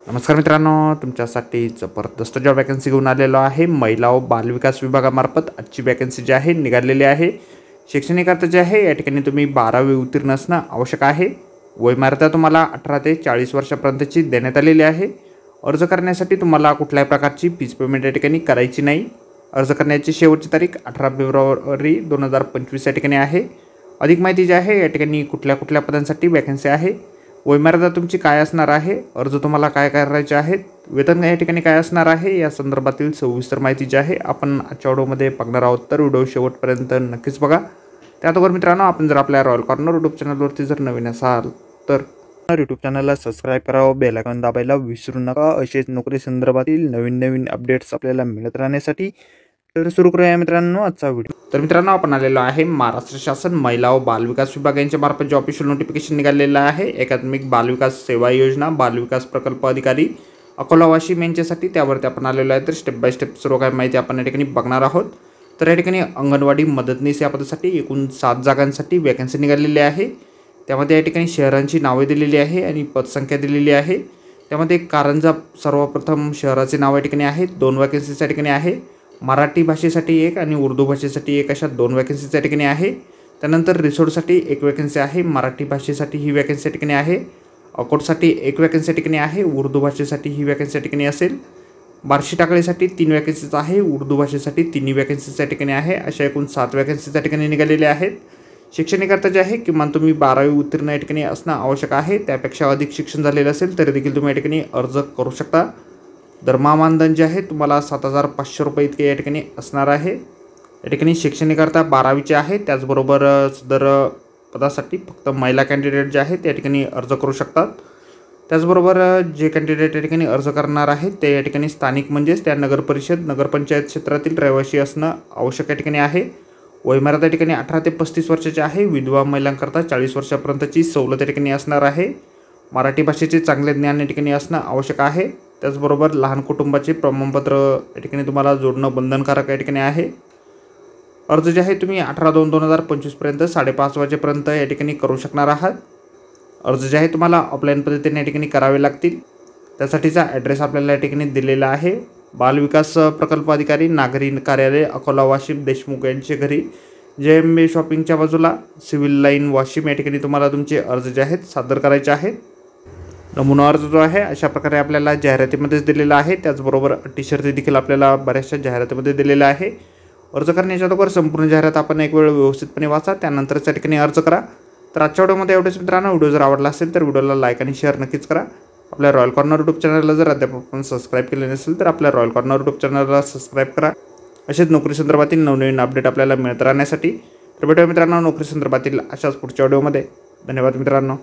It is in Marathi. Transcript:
नमस्कार मित्रांनो, तुमच्यासाठी जबरदस्त जॉब वॅकन्सी घेऊन आलेलो आहे। महिला व बालविकास विभागामार्फत आजची वॅकन्सी जी आहे निघालेली आहे। शैक्षणिक अर्थ जे आहे या ठिकाणी तुम्ही 12वी उत्तीर्ण असणं आवश्यक आहे। वयमर्यादा तुम्हाला 18 ते 40 वर्षापर्यंतची देण्यात आलेली आहे। अर्ज करण्यासाठी तुम्हाला कुठल्याही प्रकारची फीस पेमेंट या ठिकाणी करायची नाही। अर्ज करण्याची शेवटची तारीख 18 फेब्रुवारी 2025 या ठिकाणी आहे। अधिक माहिती जी आहे या ठिकाणी कुठल्या पदांसाठी वॅकन्सी आहे, वयमर्यादा तुमची काय असणार आहे, अर्ज तुम्हाला काय करायचे आहेत, वेतन या ठिकाणी काय असणार आहे, या संदर्भातील सविस्तर माहिती जी आहे आपण आजच्या व्हिडिओमध्ये बघणार आहोत। तर व्हिडिओ शेवटपर्यंत नक्कीच बघा। त्याचबरोबर मित्रांनो, आपण जर आपल्या रॉयल कॉर्नर यूट्यूब चॅनलवरती जर नवीन असाल तर यूट्यूब चॅनलला सबस्क्राईब करावं, बेल आयकॉन दाबायला विसरू नका। असेच नोकरी संदर्भातील नवीन अपडेट्स आपल्याला मिळत राहण्यासाठी। तर सुरू करूया मित्रांनो आजचा व्हिडिओ। तर मित्रांनो, आपण आलेलो आहे महाराष्ट्र शासन महिला व बालविकास विभाग यांच्या मार्फत जे ऑफिशियल नोटिफिकेशन निघालेलं आहे, एकात्मिक बालविकास सेवा योजना बालविकास प्रकल्प अधिकारी अकोला वाशिम यांच्यासाठी, त्यावरती आपण आलेलो आहे। तर स्टेप बाय स्टेप सर्व काही माहिती आपण या ठिकाणी बघणार आहोत। तर या ठिकाणी अंगणवाडी मदतनीस या पदासाठी एकूण 7 जागांसाठी वॅकन्सी निघालेली आहे। त्यामध्ये या ठिकाणी शहरांची नावे दिलेली आहे आणि पदसंख्या दिलेली आहे। त्यामध्ये कारंजा सर्वप्रथम शहराचे नाव या ठिकाणी आहे। 2 वॅकन्सीज या ठिकाणी आहे। मराठी भाषेसाठी 1 आणि उर्दू भाषेसाठी 1 अशा 2 वॅकन्सीज या ठिकाणी आहे। त्यानंतर रिसोडसाठी 1 वॅकन्सी आहे। मराठी भाषेसाठी ही वॅकन्सी या ठिकाणी आहे। अकोटसाठी 1 वॅकन्सी या ठिकाणी आहे। उर्दू भाषेसाठी ही वॅकन्सी या ठिकाणी असेल। बार्शी टाकळीसाठी 3 वॅकन्सीज आहे। उर्दू भाषेसाठी 3 वॅकन्सीज या ठिकाणी आहे। अशा एकूण 7 वॅकन्सीज या ठिकाणी निघालेल्या आहेत। शैक्षणिक अर्थ जे आहे किमान तुम्ही 12वी उत्तीर्ण या ठिकाणी असणं आवश्यक आहे। त्यापेक्षा अधिक शिक्षण झालेलं असेल तरी देखील तुम्ही या ठिकाणी अर्ज करू शकता। दरमहा मानधन जे आहे तुम्हाला 7,500 रुपये इतके या ठिकाणी असणार आहे। या ठिकाणी शैक्षणिक अर्थ 12वीचे आहे। त्याचबरोबर सदर पदासाठी फक्त महिला कॅन्डिडेट जे आहेत त्या ठिकाणी अर्ज करू शकतात। त्याचबरोबर जे कॅन्डिडेट या ठिकाणी अर्ज करणार आहेत ते या ठिकाणी स्थानिक म्हणजेच त्या नगर परिषद नगरपंचायत क्षेत्रातील रहिवासी असणं आवश्यक या ठिकाणी आहे। वयमर्यादा या ठिकाणी 18 ते 35 वर्षाची आहे। विधवा महिलांकरता 40 वर्षापर्यंतची सवलत या ठिकाणी असणार आहे। मराठी भाषेचे चांगले ज्ञान या ठिकाणी असणं आवश्यक आहे। त्याचबरोबर लहान कुटुंबाचे प्रमाणपत्र या ठिकाणी तुम्हाला जोडणं बंधनकारक या ठिकाणी आहे। अर्ज जे आहे तुम्ही 18/2/2025 पर्यंत 5:30 वाजेपर्यंत या ठिकाणी करू शकणार आहात। अर्ज जे आहे तुम्हाला ऑफलाईन पद्धतीने या ठिकाणी करावे लागतील। त्यासाठीचा ॲड्रेस आपल्याला या ठिकाणी दिलेला आहे। बालविकास प्रकल्प अधिकारी नागरी कार्यालय अकोला वाशिम देशमुख यांचे घरी, JMB शॉपिंगच्या बाजूला, सिव्हिल लाईन वाशिम या ठिकाणी तुम्हाला तुमचे अर्ज जे आहेत सादर करायचे आहेत। नमुना अर्ज जो आहे अशा प्रकारे आपल्याला जाहिरातीमध्येच दिलेला आहे। त्याचबरोबर अटी शर्ती देखील आपल्याला बऱ्याचशा जाहिरातीमध्ये दिलेल्या आहे। अर्ज करण्याच्या अगोदर संपूर्ण जाहिरात आपण एक वेळ व्यवस्थितपणे वाचा, त्यानंतर त्या ठिकाणी अर्ज करा। तर आजच्या व्हिडिओमध्ये एवढेच मित्रांनो। व्हिडिओ जर आवडला असेल तर व्हिडिओला लाईक आणि शेअर नक्कीच करा। आपल्या रॉयल कॉर्नर यूट्यूब चॅनलला जर अद्याप आपण सबस्क्राईब केले नसेल तर आपल्या रॉयल कॉर्नर यूट्यूब चॅनलला सबस्क्राईब करा। असेच नोकरी संदर्भातील नवनवीन अपडेट आपल्याला मिळत राहण्यासाठी। तर भेटूया मित्रांनो नोकरी संदर्भातील अशाच पुढच्या व्हिडिओमध्ये। धन्यवाद मित्रांनो।